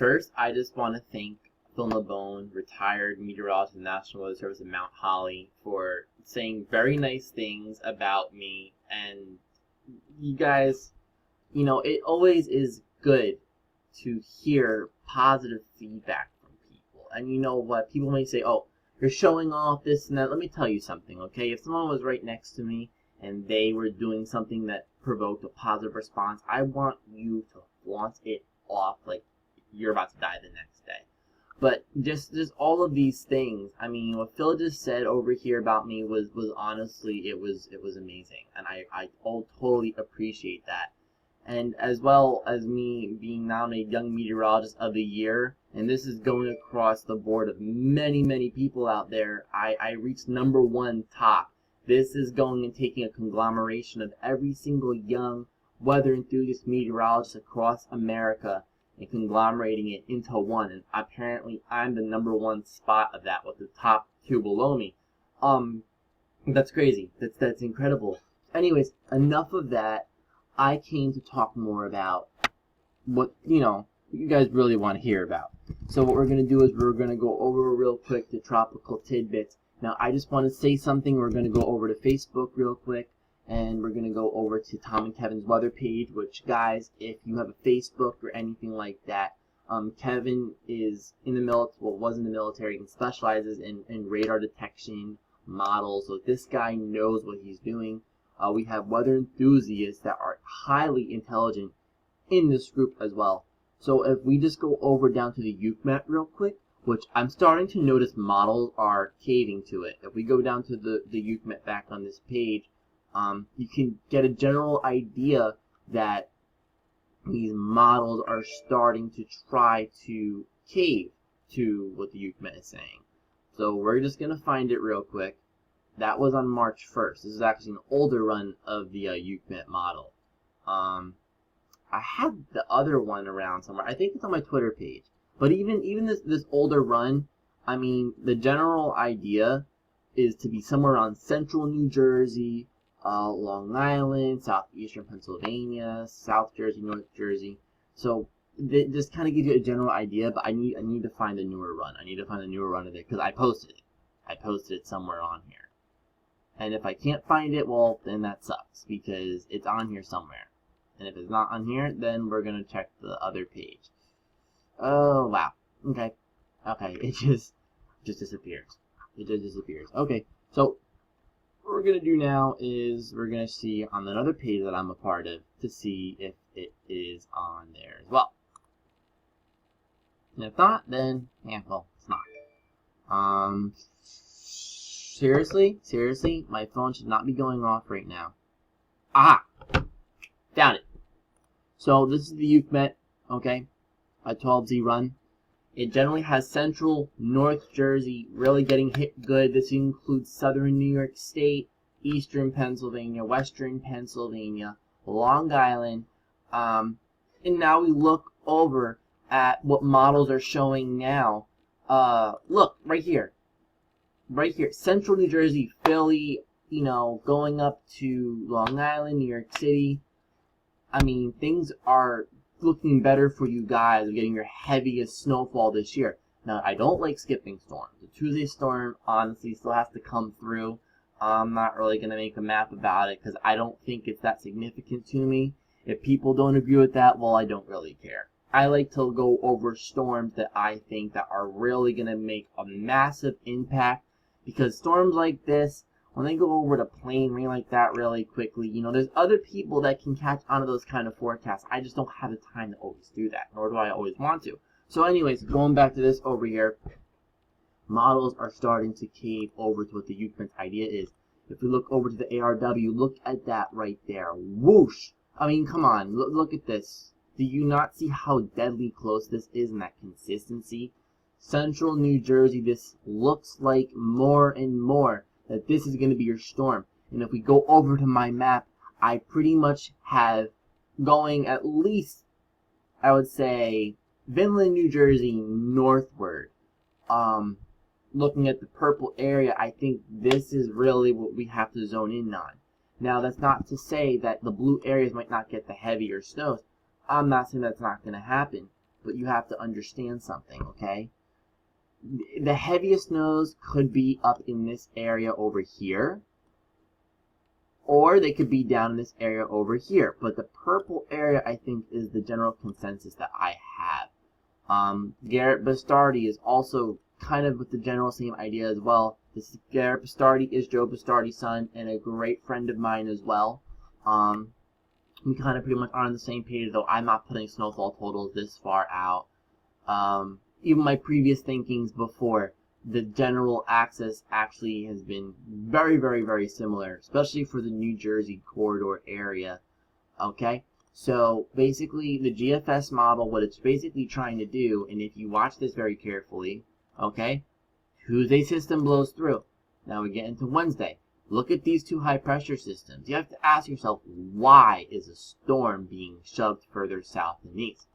First, I just want to thank Phil Nabone, retired meteorologist of the National Weather Service at Mount Holly, for saying very nice things about me. And you guys, it always is good to hear positive feedback from people. And you know what? People may say, oh, you're showing off this and that. Let me tell you something, okay? If someone was right next to me and they were doing something that provoked a positive response, I want you to flaunt it off like you're about to die the next day. But just all of these things, I mean, what Phil just said over here about me was honestly, it was amazing. And I totally appreciate that. And as well as me being nominated Young Meteorologist of the Year, and this is going across the board of many people out there, I reached #1 top. This is going and taking a conglomeration of every single young weather enthusiast meteorologist across America and conglomerating it into one. And apparently I'm the #1 spot of that with the top 2 below me. That's crazy. That's incredible. Anyways, enough of that. I came to talk more about what, you guys really want to hear about. So what we're going to do is we're going to go over real quick the tropical tidbits. Now, I just want to say something. We're going to go over to Facebook real quick, and we're going to go over to Tom and Kevin's weather page, which, guys, if you have a Facebook or anything like that, Kevin is in the military, well, was in the military, and specializes in radar detection models. So this guy knows what he's doing. We have weather enthusiasts that are highly intelligent in this group as well. So if we just go over down to the UKMET real quick, which I'm starting to notice models are caving to it. If we go down to the UKMET back on this page, you can get a general idea that these models are starting to try to cave to what the UKMET is saying. So we're just going to find it real quick. That was on March 1st. This is actually an older run of the UKMET model. I had the other one around somewhere. I think it's on my Twitter page. But even this older run, I mean, the general idea is to be somewhere around central New Jersey, Long Island, southeastern Pennsylvania, South Jersey, North Jersey. So this kind of gives you a general idea, but I need to find a newer run. I need to find a newer run of it because I posted it. I posted it somewhere on here. And if I can't find it, well, then that sucks because it's on here somewhere. And if it's not on here, then we're going to check the other page. Oh, wow. Okay. Okay, it just disappears. It just disappears. Okay, so what we're going to do now is we're going to see on another page that I'm a part of to see if it is on there as well. And if not, then, yeah, well, it's not. Seriously, my phone should not be going off right now. Aha! Found it. So this is the UKMET, okay, a 12Z run. It generally has central North Jersey really getting hit good. This includes southern New York State, eastern Pennsylvania, western Pennsylvania, Long Island. And now we look over at what models are showing now. Look, right here. Right here, central New Jersey, Philly, going up to Long Island, New York City. I mean, things are looking better for you guys getting your heaviest snowfall this year. Now, I don't like skipping storms. The Tuesday storm, honestly, still has to come through. I'm not really going to make a map about it because I don't think it's that significant to me. If people don't agree with that, well, I don't really care. I like to go over storms that I think that are really going to make a massive impact. Because storms like this, when they go over to plain rain like that really quickly, there's other people that can catch onto those kind of forecasts. I just don't have the time to always do that, nor do I always want to. So anyways, going back to this over here, models are starting to cave over to what the UKMET idea is. If we look over to the ARW, look at that right there. Whoosh! I mean, come on, look at this. Do you not see how deadly close this is in that consistency? Central New Jersey, this looks like more and more that this is going to be your storm. And if we go over to my map, I pretty much have going at least, I would say, Vinland, New Jersey northward. Looking at the purple area, I think this is really what we have to zone in on. Now, that's not to say that the blue areas might not get the heavier snows. I'm not saying that's not going to happen. but you have to understand something, okay? The heaviest snows could be up in this area over here, or they could be down in this area over here. But the purple area, I think, is the general consensus that I have. Garrett Bastardi is also kind of with the general same idea as well. This Garrett Bastardi is Joe Bastardi's son and a great friend of mine as well. We kind of pretty much are on the same page, though I'm not putting snowfall totals this far out. Even my previous thinkings before, the general axis actually has been very, very, very similar, especially for the New Jersey corridor area. Okay, so basically the GFS model, what it's basically trying to do, and if you watch this very carefully, okay, Tuesday system blows through. Now we get into Wednesday. Look at these two high pressure systems. You have to ask yourself, why is a storm being shoved further south and east?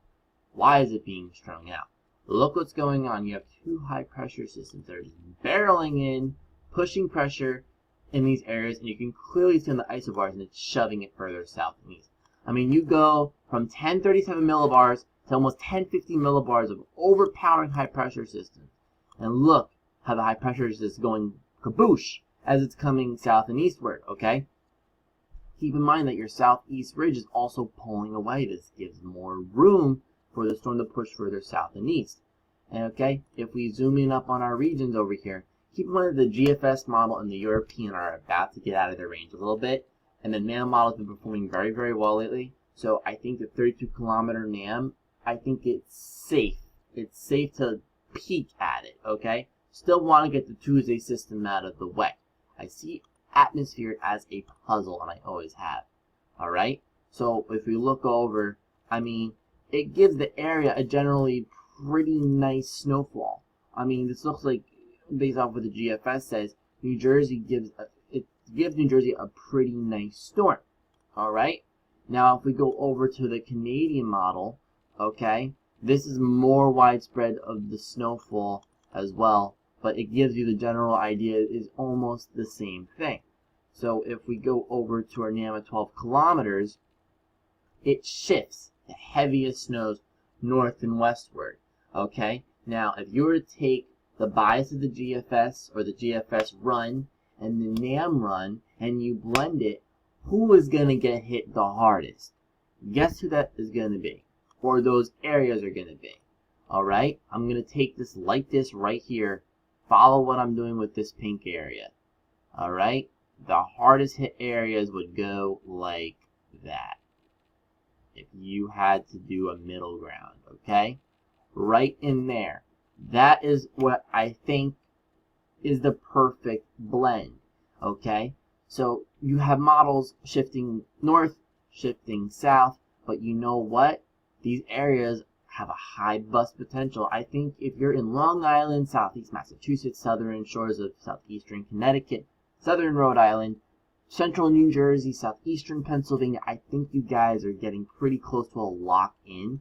Why is it being strung out? Look what's going on. You have two high pressure systems that are just barreling in, pushing pressure in these areas, and you can clearly see on the isobars, and it's shoving it further south and east. I mean, you go from 1037 millibars to almost 1050 millibars of overpowering high pressure systems. And look how the high pressure is just going kaboosh as it's coming south and eastward, okay? Keep in mind that your southeast ridge is also pulling away. This gives more room for the storm to push further south and east. And okay, if we zoom in up on our regions over here, keep in mind that the GFS model and the European are about to get out of their range a little bit, and the NAM model has been performing very, very well lately. So I think the 32-kilometer NAM, I think it's safe. It's safe to peek at it, okay? Still want to get the Tuesday system out of the way. I see atmosphere as a puzzle, and I always have. Alright? So if we look over, I mean, it gives the area a generally pretty nice snowfall. I mean, this looks like, based off what the GFS says, New Jersey gives New Jersey a pretty nice storm. Alright? Now, if we go over to the Canadian model, okay, this is more widespread of the snowfall as well, but it gives you the general idea is almost the same thing. So if we go over to our NAM at 12 kilometers, it shifts the heaviest snows north and westward. Okay, now if you were to take the bias of the GFS or the GFS run and the NAM run and you blend it, who is going to get hit the hardest? Guess who that is going to be, or those areas are going to be. Alright, I'm going to take this like this right here. Follow what I'm doing with this pink area. Alright, the hardest hit areas would go like that. If you had to do a middle ground, okay? Right in there. That is what I think is the perfect blend, okay? So you have models shifting north, shifting south, but you know what? These areas have a high bust potential. I think if you're in Long Island, southeast Massachusetts, southern shores of southeastern Connecticut, southern Rhode Island, central New Jersey, southeastern Pennsylvania, I think you guys are getting pretty close to a lock-in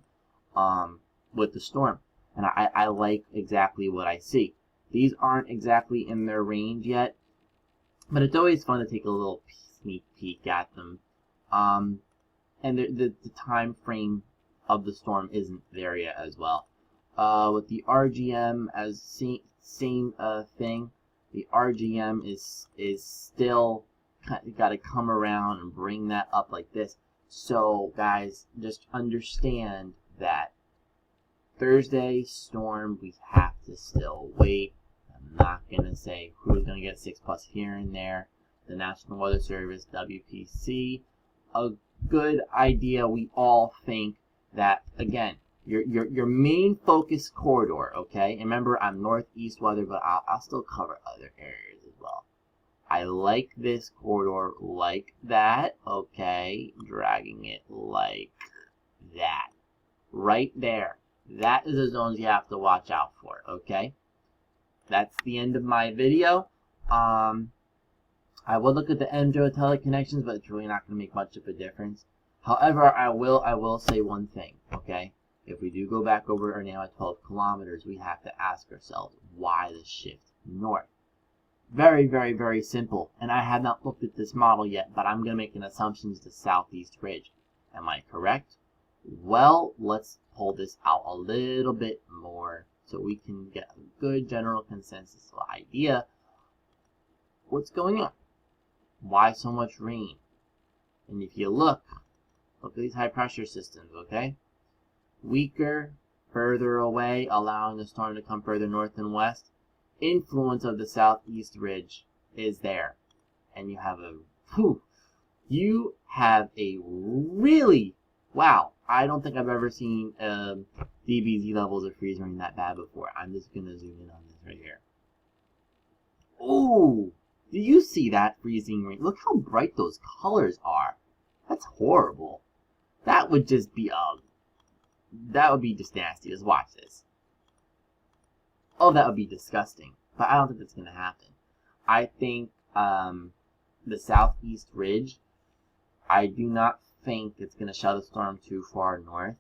with the storm. And I like exactly what I see. These aren't exactly in their range yet, but it's always fun to take a little sneak peek at them. And the time frame of the storm isn't there yet as well. With the RGM as same thing, the RGM is still got to come around and bring that up like this. So guys, just understand that Thursday storm, we have to still wait. I'm not going to say who's going to get 6+ here and there. The National Weather Service, WPC, a good idea. We all think that, again, your main focus corridor, okay? And remember, I'm northeast weather, but I'll still cover other areas as well. I like this corridor like that, okay? Dragging it like that. Right there. That is the zones you have to watch out for, okay? That's the end of my video. I will look at the MJO teleconnections, but it's really not going to make much of a difference. However, I will say one thing, okay? If we do go back over our now at 12 kilometers, we have to ask ourselves, why the shift north? Very, very, very simple. And I have not looked at this model yet, but I'm going to make an assumption to the southeast ridge. Am I correct? Well, let's pull this out a little bit more so we can get a good general consensus idea. What's going on? Why so much rain? And if you look at these high pressure systems, okay? Weaker, further away, allowing the storm to come further north and west. Influence of the southeast ridge is there. And you have a really, wow, I don't think I've ever seen DBZ levels of freeze rain that bad before. I'm just going to zoom in on this right here. Ooh, do you see that freezing rain? Look how bright those colors are. That's horrible. That would just be just nasty. Just watch this. Oh, that would be disgusting. But I don't think that's going to happen. I think the southeast ridge, I do not think it's going to shut a storm too far north.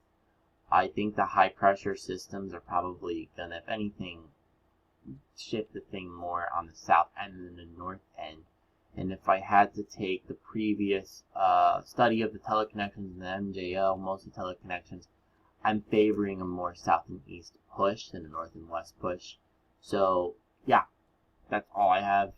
I think the high pressure systems are probably going to, if anything, shift the thing more on the south end than the north end. And if I had to take the previous study of the teleconnections and the MJO, mostly teleconnections, I'm favoring a more south and east push than a north and west push. So, yeah, that's all I have.